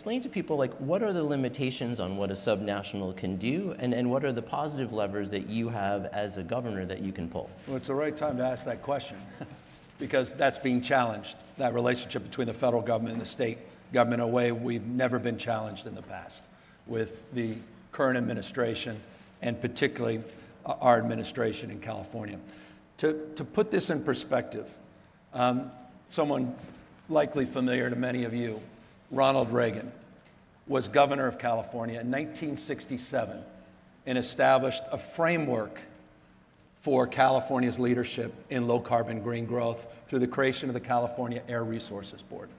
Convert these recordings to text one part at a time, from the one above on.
Explain to people, like, what are the limitations on what a subnational can do, and what are the positive levers that you have as a governor that you can pull? Well, it's the right time to ask that question because that's being challenged, that relationship between the federal government and the state government in a way we've never been challenged in the past with the current administration and particularly our administration in California. To put this in perspective, someone likely familiar to many of you, Ronald Reagan, was governor of California in 1967 and established a framework for California's leadership in low-carbon green growth through the creation of the California Air Resources Board.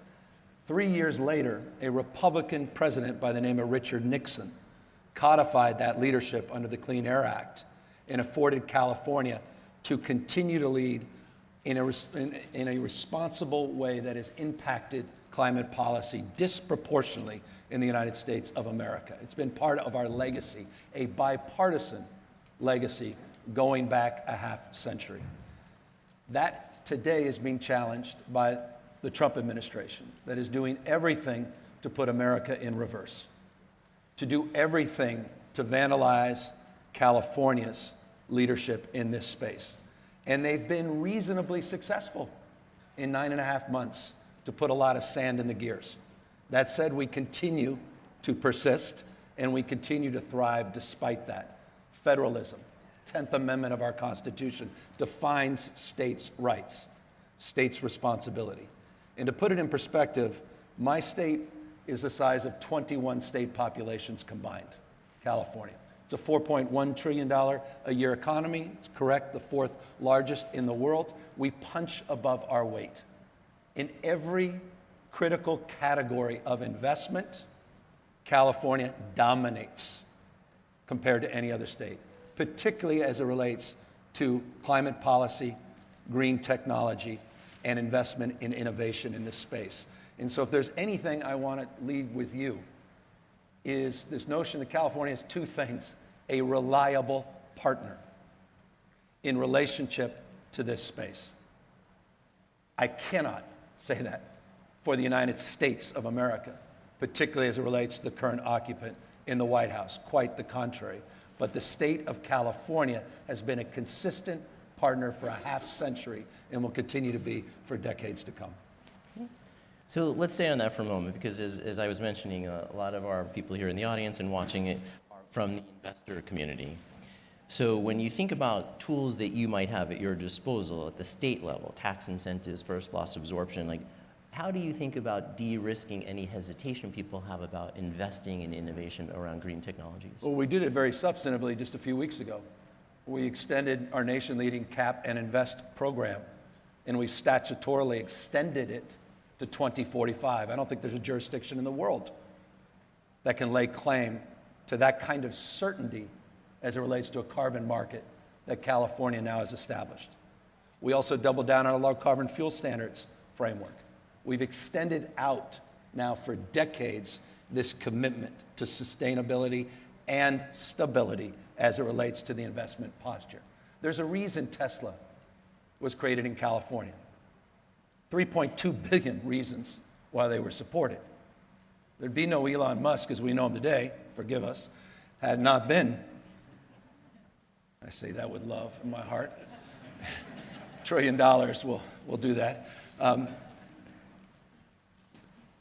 3 years later, a Republican president by the name of Richard Nixon codified that leadership under the Clean Air Act and afforded California to continue to lead in a responsible way that has impacted climate policy disproportionately in the United States of America. It's been part of our legacy, a bipartisan legacy going back a half century. That today is being challenged by the Trump administration that is doing everything to put America in reverse, to do everything to vandalize California's leadership in this space. And they've been reasonably successful in 9.5 months to put a lot of sand in the gears. That said, we continue to persist and we continue to thrive despite that. Federalism, 10th Amendment of our Constitution, defines states' rights, states' responsibility. And to put it in perspective, my state is the size of 21 state populations combined, California. It's a $4.1 trillion a year economy. It's correct, the 4th largest in the world. We punch above our weight. In every critical category of investment, California dominates compared to any other state, particularly as it relates to climate policy, green technology, and investment in innovation in this space. And so if there's anything I want to leave with you, is this notion that California has two things: a reliable partner in relationship to this space. I cannot say that for the United States of America, particularly as it relates to the current occupant in the White House. Quite the contrary. But the state of California has been a consistent partner for a half century and will continue to be for decades to come. So let's stay on that for a moment, because as I was mentioning, a lot of our people here in the audience and watching it are from the investor community. So when you think about tools that you might have at your disposal at the state level, tax incentives, first loss absorption, like, how do you think about de-risking any hesitation people have about investing in innovation around green technologies? Well, we did it very substantively just a few weeks ago. We extended our nation-leading Cap and Invest program, and we statutorily extended it to 2045. I don't think there's a jurisdiction in the world that can lay claim to that kind of certainty as it relates to a carbon market that California now has established. We also doubled down on our low carbon fuel standards framework. We've extended out now for decades this commitment to sustainability and stability as it relates to the investment posture. There's a reason Tesla was created in California. 3.2 billion reasons why they were supported. There'd be no Elon Musk as we know him today, forgive us, had not been, I say that with love in my heart, $1 trillion will do that. But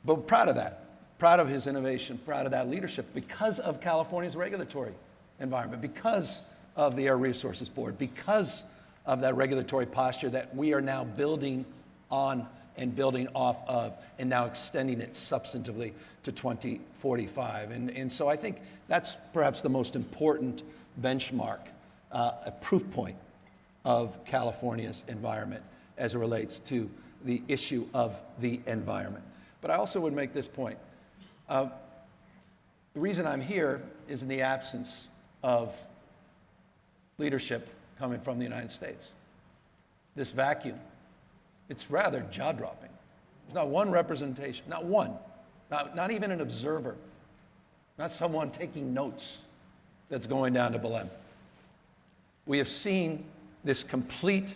we're proud of that, proud of his innovation, proud of that leadership because of California's regulatory environment, because of the Air Resources Board, because of that regulatory posture that we are now building on and building off of, and now extending it substantively to 2045. And so I think that's perhaps the most important benchmark, a proof point of California's environment as it relates to the issue of the environment. But I also would make this point. The reason I'm here is in the absence of leadership coming from the United States. This vacuum, it's rather jaw-dropping. There's not one representation, not one, not even an observer, not someone taking notes that's going down to Belém. We have seen this complete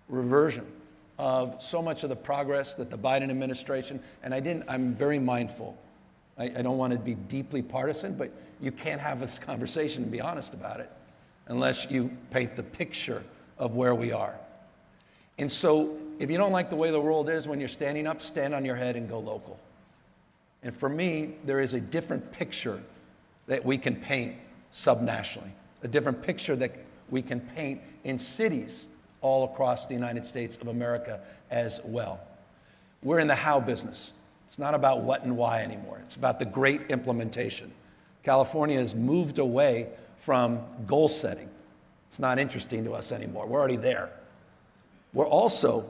reversion of so much of the progress that the Biden administration, and I'm very mindful I don't want to be deeply partisan, but you can't have this conversation and be honest about it unless you paint the picture of where we are. And so if you don't like the way the world is when you're standing up, stand on your head and go local. And for me, there is a different picture that we can paint subnationally, a different picture that we can paint in cities all across the United States of America as well. We're in the how business. It's not about what and why anymore. It's about the great implementation. California has moved away from goal setting. It's not interesting to us anymore. We're already there. We're also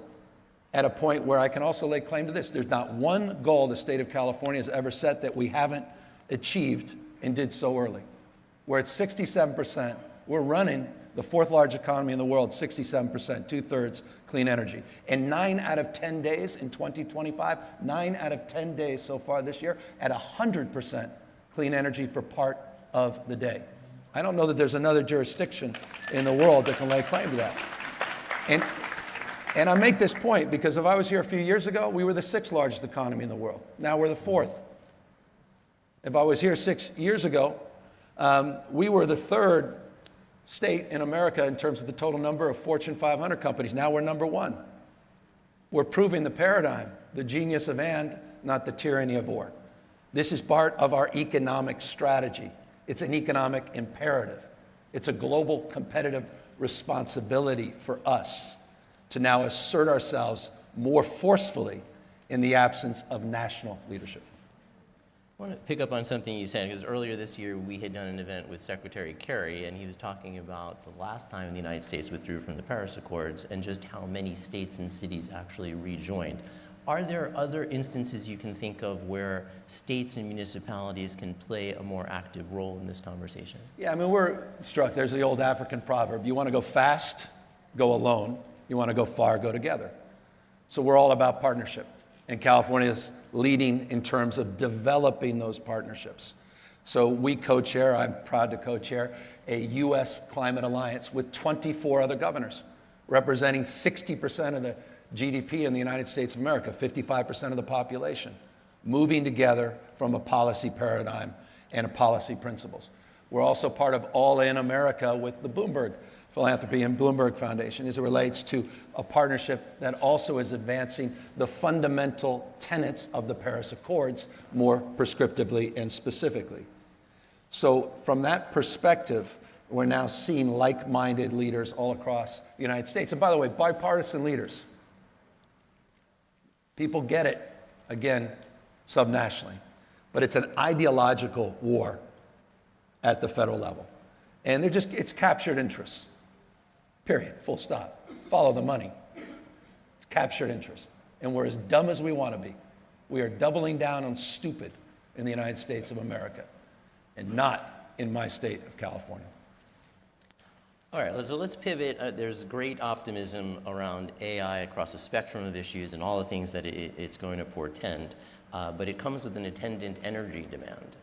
at a point where I can also lay claim to this. There's not one goal the state of California has ever set that we haven't achieved and did so early. We're at 67%. We're running the fourth largest economy in the world, 67%, two-thirds clean energy. And 9 out of 10 days in 2025, 9 out of 10 days so far this year, at 100% clean energy for part of the day. I don't know that there's another jurisdiction in the world that can lay claim to that. And I make this point because if I was here a few years ago, we were the 6th largest economy in the world. Now we're the 4th. If I was here 6 years ago, we were the 3rd state in America in terms of the total number of Fortune 500 companies. Now we're number 1. We're proving the paradigm, the genius of and, not the tyranny of or. This is part of our economic strategy. It's an economic imperative. It's a global competitive responsibility for us to now assert ourselves more forcefully in the absence of national leadership. I want to pick up on something you said, because earlier this year we had done an event with Secretary Kerry, and he was talking about the last time the United States withdrew from the Paris Accords and just how many states and cities actually rejoined. Are there other instances you can think of where states and municipalities can play a more active role in this conversation? Yeah, I mean, we're struck. There's the old African proverb, you want to go fast, go alone. You want to go far, go together. So we're all about partnership. And California is leading in terms of developing those partnerships. So we co-chair, I'm proud to co-chair, a U.S. Climate Alliance with 24 other governors, representing 60% of the GDP in the United States of America, 55% of the population, moving together from a policy paradigm and a policy principles. We're also part of All in America with the Bloomberg Philanthropy and Bloomberg Foundation as it relates to a partnership that also is advancing the fundamental tenets of the Paris Accords more prescriptively and specifically. So from that perspective, we're now seeing like-minded leaders all across the United States. And by the way, bipartisan leaders. People get it, again, subnationally. But it's an ideological war at the federal level. And it's captured interests. Period, full stop. Follow the money. It's captured interest. And we're as dumb as we want to be. We are doubling down on stupid in the United States of America, and not in my state of California. All right, so let's pivot. There's great optimism around AI across a spectrum of issues and all the things that it's going to portend, but it comes with an attendant energy demand.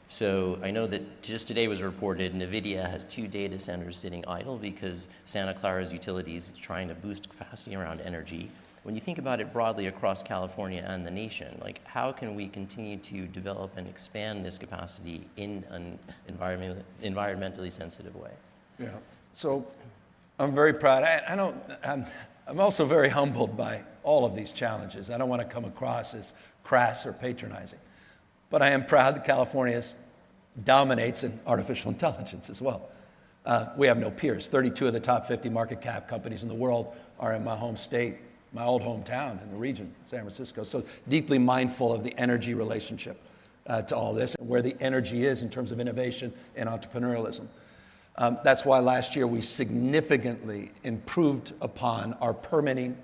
So I know that just today was reported NVIDIA has 2 data centers sitting idle because Santa Clara's utilities is trying to boost capacity around energy. When you think about it broadly across California and the nation, like how can we continue to develop and expand this capacity in an environmentally sensitive way? Yeah, so I'm very proud. I'm also very humbled by all of these challenges. I don't want to come across as crass or patronizing. But I am proud that California dominates in artificial intelligence as well. We have no peers. 32 of the top 50 market cap companies in the world are in my home state, my old hometown in the region, San Francisco. So deeply mindful of the energy relationship to all this and where the energy is in terms of innovation and entrepreneurialism. That's why last year we significantly improved upon our permitting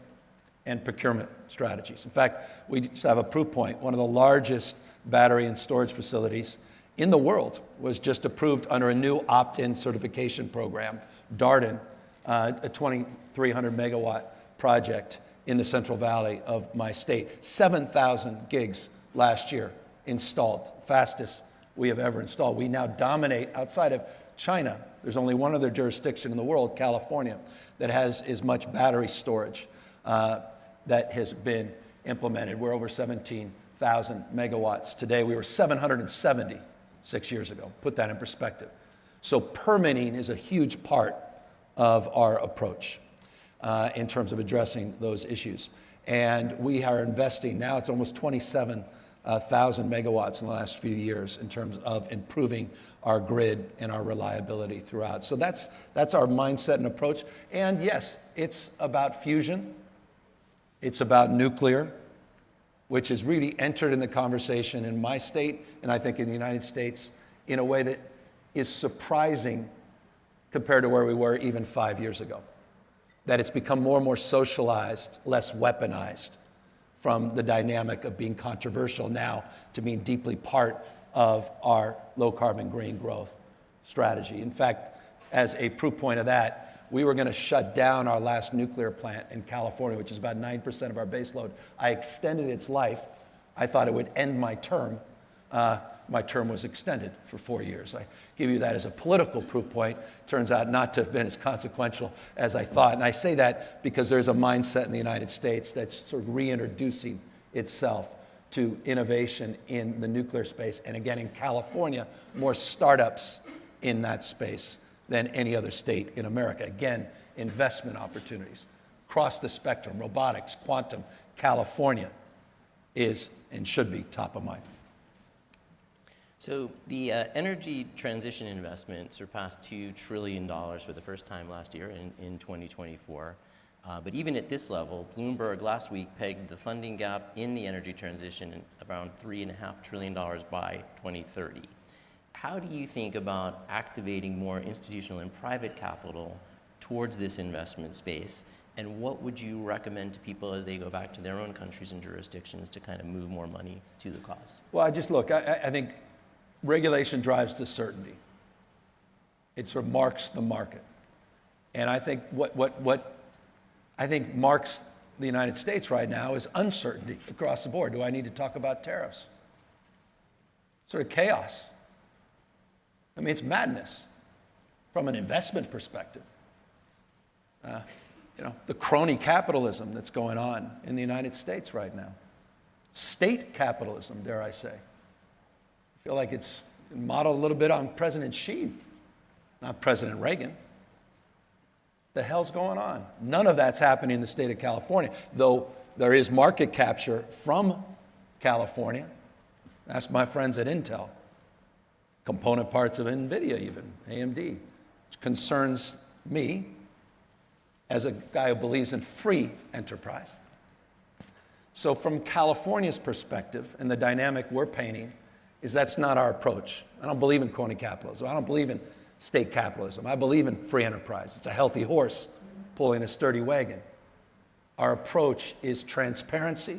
and procurement strategies. In fact, we just have a proof point. One of the largest battery and storage facilities in the world was just approved under a new opt-in certification program, Darden, a 2,300 megawatt project in the Central Valley of my state. 7,000 gigs last year installed, fastest we have ever installed. We now dominate outside of China. There's only one other jurisdiction in the world, California, that has as much battery storage that has been implemented. We're over 17,000 1,000 megawatts. Today, we were 770 6 years ago. Put that in perspective. So permitting is a huge part of our approach in terms of addressing those issues. And we are investing now, it's almost 27,000 megawatts in the last few years in terms of improving our grid and our reliability throughout. So that's our mindset and approach. And yes, it's about fusion. It's about nuclear, which has really entered in the conversation in my state, and I think in the United States, in a way that is surprising compared to where we were even 5 years ago. That it's become more and more socialized, less weaponized from the dynamic of being controversial now to being deeply part of our low-carbon green growth strategy. In fact, as a proof point of that, we were going to shut down our last nuclear plant in California, which is about 9% of our base load. I extended its life. I thought it would end my term. My term was extended for 4 years. I give you that as a political proof point. Turns out not to have been as consequential as I thought. And I say that because there's a mindset in the United States that's sort of reintroducing itself to innovation in the nuclear space. And again, in California, more startups in that space than any other state in America. Again, investment opportunities across the spectrum, robotics, quantum. California is and should be top of mind. So the energy transition investment surpassed $2 trillion for the first time last year in 2024. But even at this level, Bloomberg last week pegged the funding gap in the energy transition around $3.5 trillion by 2030. How do you think about activating more institutional and private capital towards this investment space? And what would you recommend to people as they go back to their own countries and jurisdictions to kind of move more money to the cause? Well, I think regulation drives to certainty. It sort of marks the market. And I think what I think marks the United States right now is uncertainty across the board. Do I need to talk about tariffs? Sort of chaos. I mean, it's madness from an investment perspective. The crony capitalism that's going on in the United States right now. State capitalism, dare I say. I feel like it's modeled a little bit on President Xi, not President Reagan. The hell's going on? None of that's happening in the state of California, though there is market capture from California. Ask my friends at Intel. Component parts of NVIDIA even, AMD, which concerns me as a guy who believes in free enterprise. So from California's perspective, and the dynamic we're painting, is that's not our approach. I don't believe in crony capitalism. I don't believe in state capitalism. I believe in free enterprise. It's a healthy horse pulling a sturdy wagon. Our approach is transparency.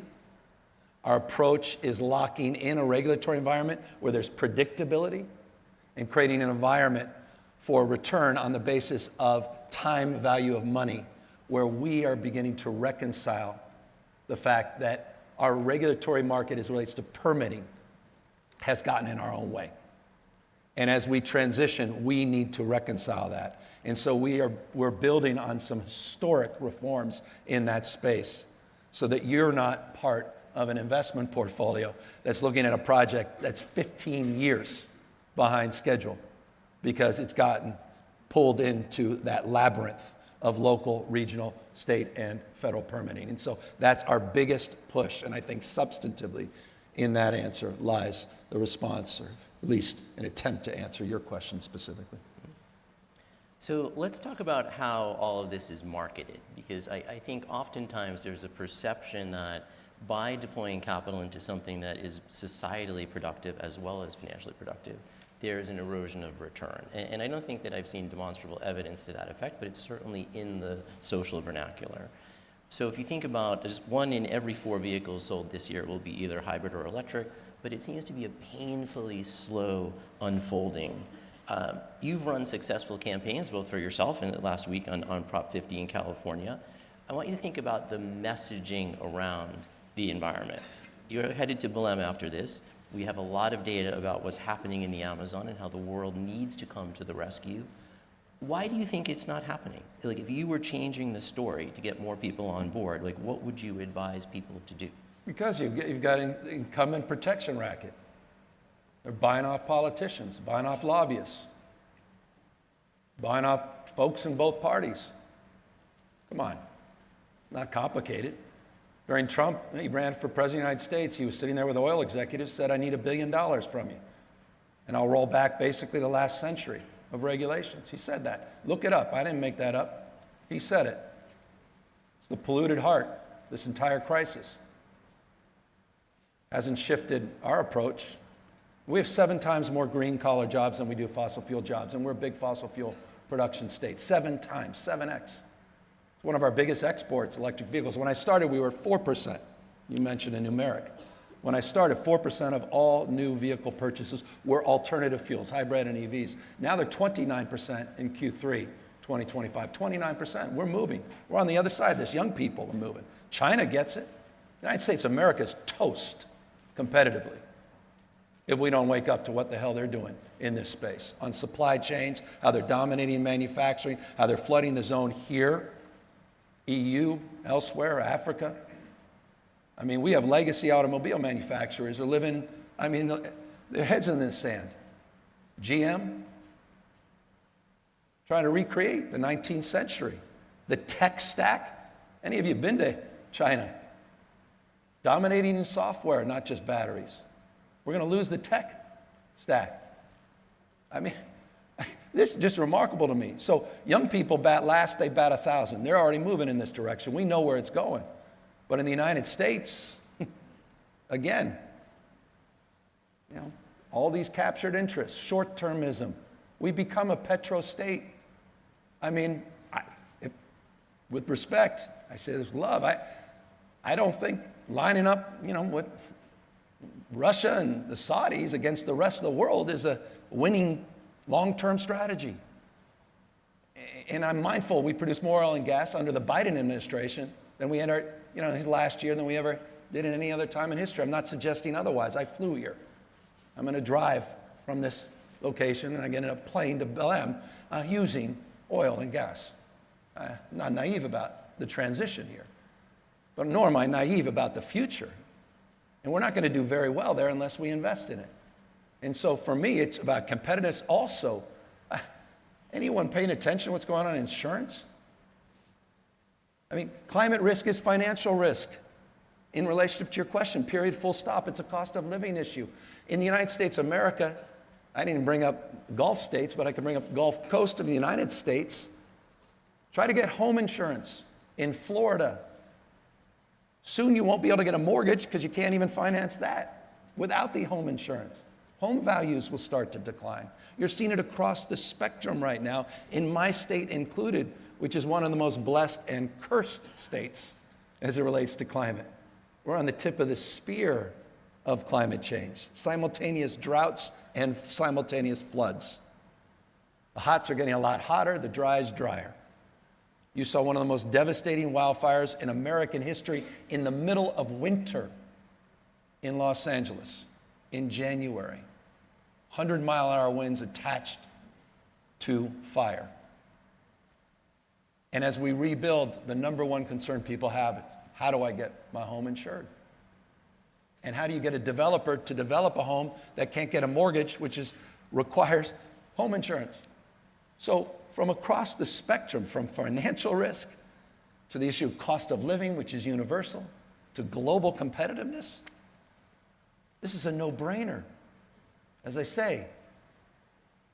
Our approach is locking in a regulatory environment where there's predictability and creating an environment for return on the basis of time value of money, where we are beginning to reconcile the fact that our regulatory market as it relates to permitting has gotten in our own way. And as we transition, we need to reconcile that. And so we're building on some historic reforms in that space so that you're not part of an investment portfolio that's looking at a project that's 15 years behind schedule because it's gotten pulled into that labyrinth of local, regional, state, and federal permitting. And so that's our biggest push, and I think substantively in that answer lies the response, or at least an attempt to answer your question specifically. So let's talk about how all of this is marketed, because I think oftentimes there's a perception that by deploying capital into something that is societally productive as well as financially productive, there's an erosion of return. And I don't think that I've seen demonstrable evidence to that effect, but it's certainly in the social vernacular. So if you think about just 1 in every 4 vehicles sold this year will be either hybrid or electric, but it seems to be a painfully slow unfolding. You've run successful campaigns, both for yourself and last week on Prop 50 in California. I want you to think about the messaging around the environment. You're headed to Belém after this. We have a lot of data about what's happening in the Amazon and how the world needs to come to the rescue. Why do you think it's not happening? Like, if you were changing the story to get more people on board, like, what would you advise people to do? Because you've got an incumbent protection racket. They're buying off politicians, buying off lobbyists, buying off folks in both parties. Come on, not complicated. During Trump, he ran for president of the United States. He was sitting there with oil executives, said, I need $1 billion from you. And I'll roll back basically the last century of regulations. He said that. Look it up. I didn't make that up. He said it. It's the polluted heart, this entire crisis. Hasn't shifted our approach. We have 7 times more green-collar jobs than we do fossil fuel jobs, and we're a big fossil fuel production state. 7 times, 7x. It's one of our biggest exports, electric vehicles. When I started, we were 4%. You mentioned a numeric. When I started, 4% of all new vehicle purchases were alternative fuels, hybrid and EVs. Now they're 29% in Q3 2025. 29%. We're moving. We're on the other side. This young people are moving. China gets it. The United States of America is toast competitively if we don't wake up to what the hell they're doing in this space, on supply chains, how they're dominating manufacturing, how they're flooding the zone here, EU, elsewhere, Africa. I mean, we have legacy automobile manufacturers who are living, I mean, their heads in the sand. GM, trying to recreate the 19th century. The tech stack. Any of you been to China? Dominating in software, not just batteries. We're going to lose the tech stack. I mean, this is just remarkable to me. So young people bat last, they bat 1,000. They're already moving in this direction. We know where it's going. But in the United States, again, you know, all these captured interests, short-termism. We become a petro state. I mean, with respect, I say this with love, I don't think lining up, you know, with Russia and the Saudis against the rest of the world is a winning long-term strategy. And I'm mindful we produce more oil and gas under the Biden administration than we entered, you know, his last year than we ever did in any other time in history. I'm not suggesting otherwise. I flew here. I'm going to drive from this location and I get in a plane to Belém using oil and gas. I'm not naive about the transition here, but nor am I naive about the future. And we're not going to do very well there unless we invest in it. And so for me, it's about competitiveness. Also, anyone paying attention to what's going on in insurance? I mean, climate risk is financial risk. In relationship to your question, period, full stop. It's a cost of living issue. In the United States of America, I didn't bring up Gulf states, but I can bring up the Gulf Coast of the United States. Try to get home insurance in Florida. Soon you won't be able to get a mortgage because you can't even finance that without the home insurance. Home values will start to decline. You're seeing it across the spectrum right now, in my state included, which is one of the most blessed and cursed states as it relates to climate. We're on the tip of the spear of climate change, simultaneous droughts and simultaneous floods. The hots are getting a lot hotter, the dries drier. You saw one of the most devastating wildfires in American history in the middle of winter in Los Angeles in January. 100-mile-an-hour winds attached to fire. And as we rebuild, the number one concern people have, how do I get my home insured? And how do you get a developer to develop a home that can't get a mortgage, which requires home insurance? So from across the spectrum, from financial risk to the issue of cost of living, which is universal, to global competitiveness, this is a no-brainer. As I say,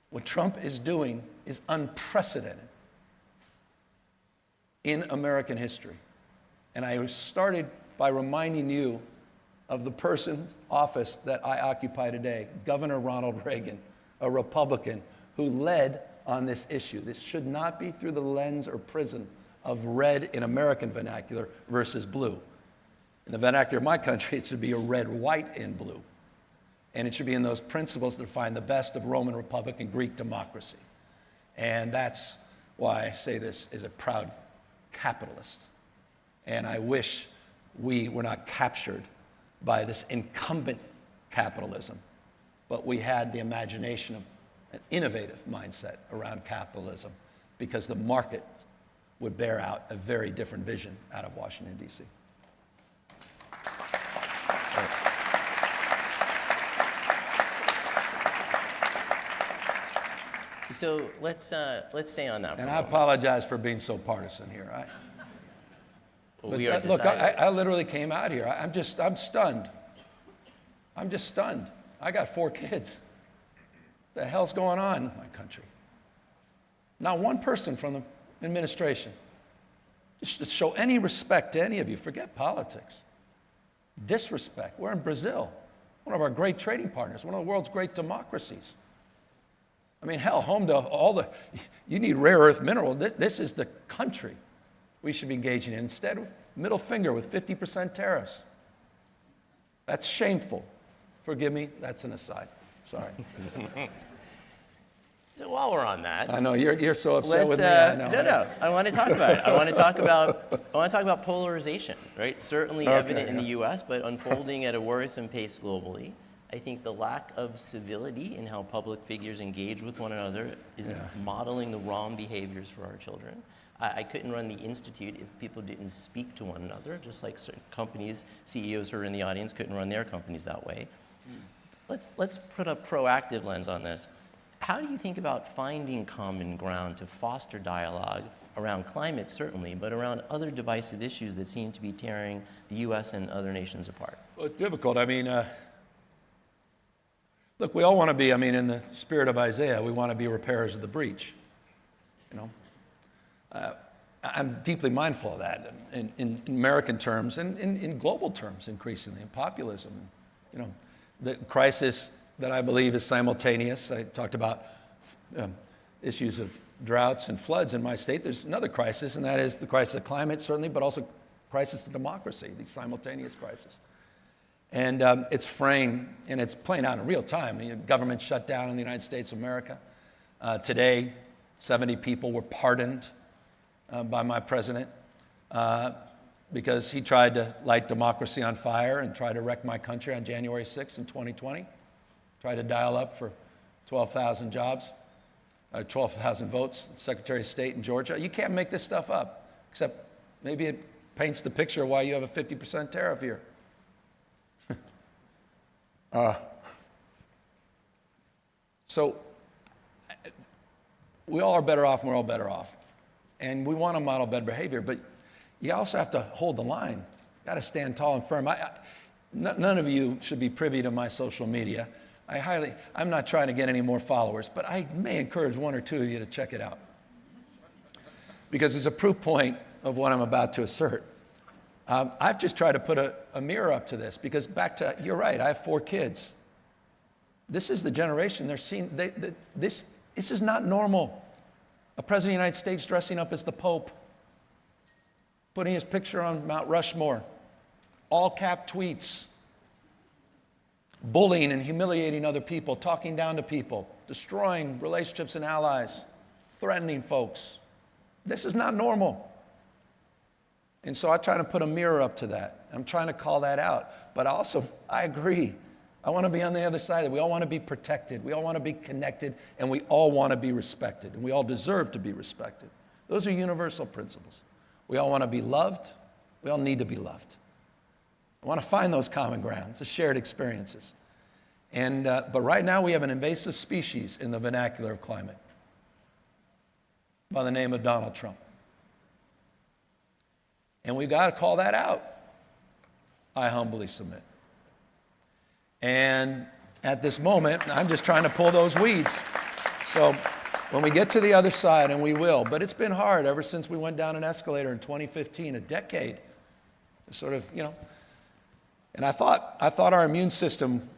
what Trump is doing is unprecedented in American history. And I started by reminding you of the person's office that I occupy today, Governor Ronald Reagan, a Republican who led on this issue. This should not be through the lens or prism of red in American vernacular versus blue. In the vernacular of my country, it should be a red, white, and blue. And it should be in those principles that define the best of Roman Republic and Greek democracy. And that's why I say this is a proud capitalist. And I wish we were not captured by this incumbent capitalism, but we had the imagination of an innovative mindset around capitalism, because the market would bear out a very different vision out of Washington, D.C. So let's stay on that. And I apologize for being so partisan here. Look, I literally came out here. I'm stunned. I'm just stunned. I got 4 kids. The hell's going on in my country? Not one person from the administration. Just to show any respect to any of you. Forget politics. Disrespect. We're in Brazil, one of our great trading partners, one of the world's great democracies. I mean, hell, home to you need rare earth mineral. This is the country we should be engaging in. Instead, middle finger with 50% tariffs. That's shameful. Forgive me, that's an aside. Sorry. So while we're on that, I know you're so upset with me. I know. No. I want to talk about it. I want to talk about polarization, right? Certainly evident in the U.S., but unfolding at a worrisome pace globally. I think the lack of civility in how public figures engage with one another is modeling the wrong behaviors for our children. I couldn't run the Institute if people didn't speak to one another, just like certain companies, CEOs who are in the audience couldn't run their companies that way. Let's put a proactive lens on this. How do you think about finding common ground to foster dialogue around climate, certainly, but around other divisive issues that seem to be tearing the U.S. and other nations apart? Well, it's difficult. I mean, look, we all want to be, in the spirit of Isaiah, we want to be repairers of the breach. I'm deeply mindful of that in American terms and in global terms, increasingly, in populism. The crisis that I believe is simultaneous. I talked about issues of droughts and floods in my state. There's another crisis, and that is the crisis of climate, certainly, but also crisis of democracy, these simultaneous crises. And it's framed, and it's playing out in real time. The government shut down in the United States of America. Today, 70 people were pardoned by my president because he tried to light democracy on fire and try to wreck my country on January 6th in 2020. Tried to dial up for 12,000 jobs, 12,000 votes, Secretary of State in Georgia. You can't make this stuff up, except maybe it paints the picture of why you have a 50% tariff here. So we all are better off and we're all better off. And we want to model better behavior, but you also have to hold the line. You got to stand tall and firm. None of you should be privy to my social media. I'm not trying to get any more followers, but I may encourage 1 or 2 of you to check it out. Because it's a proof point of what I'm about to assert. I've just tried to put a mirror up to this, because you're right, I have 4 kids. This is the generation they're seeing. This is not normal. A president of the United States dressing up as the Pope, putting his picture on Mount Rushmore, all-cap tweets, bullying and humiliating other people, talking down to people, destroying relationships and allies, threatening folks. This is not normal. And so I try to put a mirror up to that. I'm trying to call that out. But also, I agree. I want to be on the other side of it. We all want to be protected. We all want to be connected. And we all want to be respected. And we all deserve to be respected. Those are universal principles. We all want to be loved. We all need to be loved. I want to find those common grounds, the shared experiences. But right now we have an invasive species in the vernacular of climate by the name of Donald Trump. And we've got to call that out. I humbly submit. And at this moment, I'm just trying to pull those weeds. So when we get to the other side, and we will, but it's been hard ever since we went down an escalator in 2015, a decade, sort of, And I thought our immune system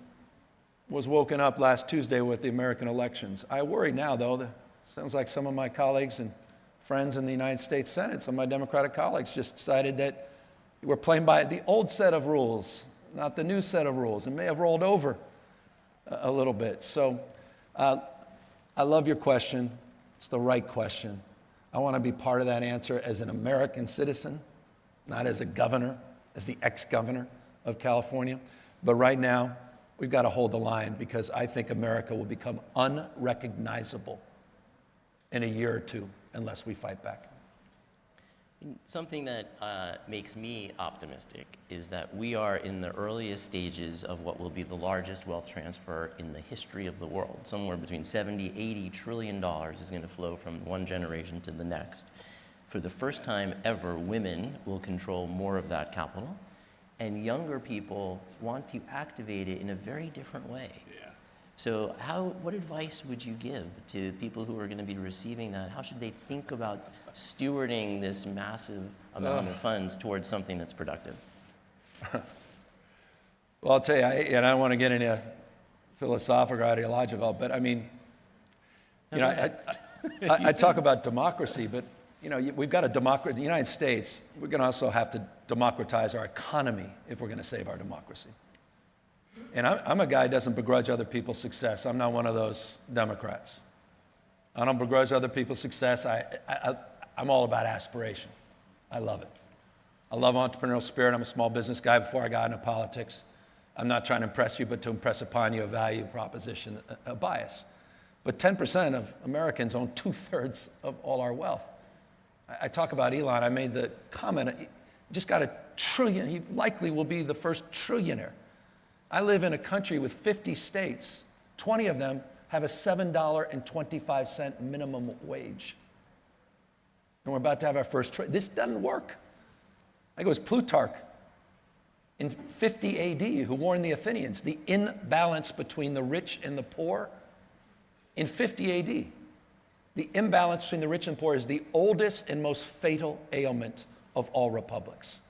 was woken up last Tuesday with the American elections. I worry now, though. Sounds like some of my colleagues and friends in the United States Senate, some of my Democratic colleagues, just decided that we're playing by the old set of rules, not the new set of rules, and may have rolled over a little bit. So I love your question. It's the right question. I want to be part of that answer as an American citizen, not as a governor, as the ex-governor of California. But right now, we've got to hold the line, because I think America will become unrecognizable in a year or two unless we fight back. Something that makes me optimistic is that we are in the earliest stages of what will be the largest wealth transfer in the history of the world. Somewhere between 70, 80 trillion dollars is going to flow from one generation to the next. For the first time ever, women will control more of that capital, and younger people want to activate it in a very different way. So what advice would you give to people who are going to be receiving that? How should they think about stewarding this massive amount of funds towards something that's productive? Well, I'll tell you, and I don't want to get into philosophical or ideological, but I mean, I talk about democracy, but we've got a democracy. The United States, we're going to also have to democratize our economy if we're going to save our democracy. And I'm a guy who doesn't begrudge other people's success. I'm not one of those Democrats. I don't begrudge other people's success. I'm all about aspiration. I love it. I love entrepreneurial spirit. I'm a small business guy before I got into politics. I'm not trying to impress you, but to impress upon you a value proposition, a bias. But 10% of Americans own 2/3 of all our wealth. I talk about Elon. I made the comment, he just got $1 trillion. He likely will be the first trillionaire. I live in a country with 50 states. 20 of them have a $7.25 minimum wage. And we're about to have our first this doesn't work. I think it was Plutarch in 50 AD who warned the Athenians, the imbalance between the rich and the poor. In 50 AD, the imbalance between the rich and poor is the oldest and most fatal ailment of all republics.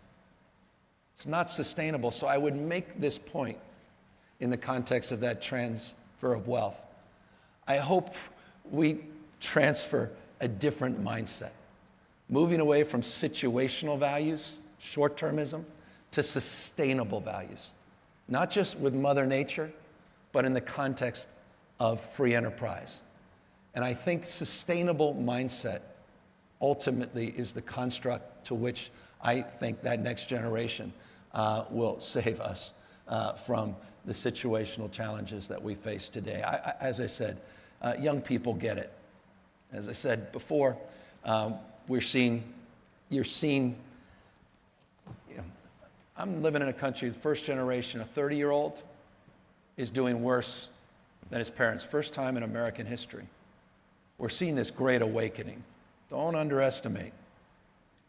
It's not sustainable. So I would make this point in the context of that transfer of wealth. I hope we transfer a different mindset, moving away from situational values, short-termism, to sustainable values, not just with Mother Nature, but in the context of free enterprise. And I think sustainable mindset ultimately is the construct to which I think that next generation will save us from the situational challenges that we face today. As I said, young people get it. As I said before, you're seeing, I'm living in a country, the first generation, a 30-year-old is doing worse than his parents. First time in American history. We're seeing this great awakening. Don't underestimate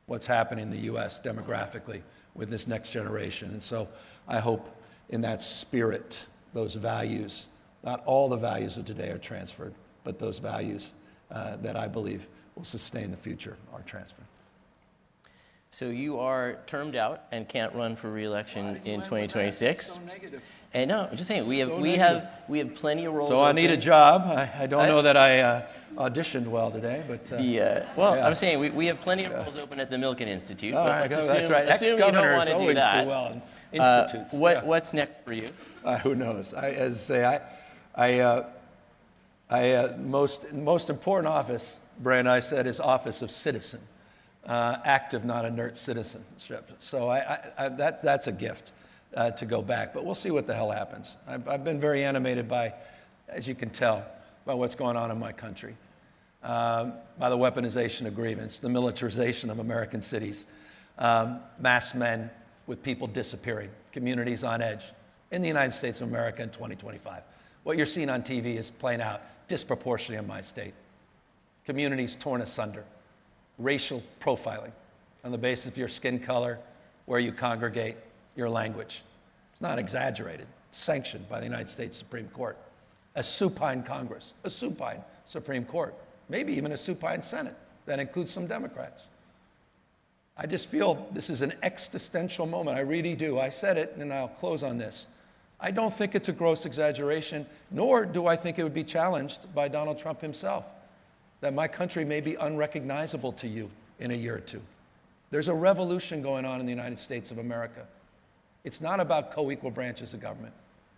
what's happening in the U.S. demographically with this next generation. And so I hope in that spirit, those values, not all the values of today are transferred, but those values that I believe will sustain the future are transferred. So you are termed out and can't run for re-election in 2026. So negative. And no, I'm just saying we So have plenty of roles. So I need a job. I don't know that I auditioned well today, but I'm saying we have plenty of roles open at the Milken Institute. All But right, let's that's right. assume you don't want to do always that. do well in institutes. What's next for you? Who knows? Most important office, Brian, I said, is office of citizen, active, not inert citizenship. So that's a gift to go back. But we'll see what the hell happens. I've been very animated by, as you can tell, by what's going on in my country, by the weaponization of grievance, the militarization of American cities, mass men with people disappearing, communities on edge in the United States of America in 2025. What you're seeing on TV is playing out disproportionately in my state. Communities torn asunder, racial profiling on the basis of your skin color, where you congregate, your language. It's not exaggerated. It's sanctioned by the United States Supreme Court. A supine Congress, a supine Supreme Court, maybe even a supine Senate that includes some Democrats. I just feel this is an existential moment. I really do. I said it, and I'll close on this. I don't think it's a gross exaggeration, nor do I think it would be challenged by Donald Trump himself, that my country may be unrecognizable to you in a year or two. There's a revolution going on in the United States of America. It's not about co-equal branches of government.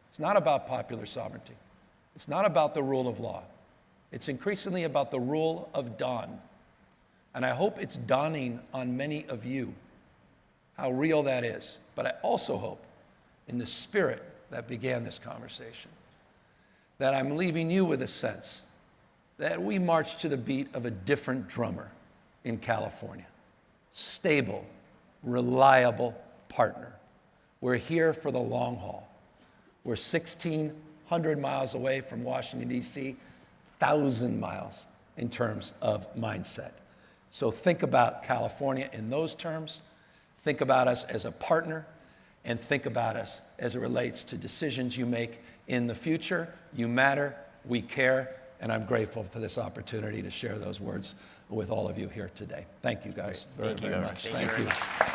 It's not about popular sovereignty. It's not about the rule of law. It's increasingly about the rule of dawn. And I hope it's dawning on many of you how real that is. But I also hope, in the spirit that began this conversation, that I'm leaving you with a sense that we march to the beat of a different drummer in California. stable, reliable partner. We're here for the long haul. We're 1,600 miles away from Washington, D.C., 1,000 miles in terms of mindset. So think about California in those terms. Think about us as a partner, and think about us as it relates to decisions you make in the future. You matter, we care, and I'm grateful for this opportunity to share those words with all of you here today. Thank you, guys, very much. Thank you.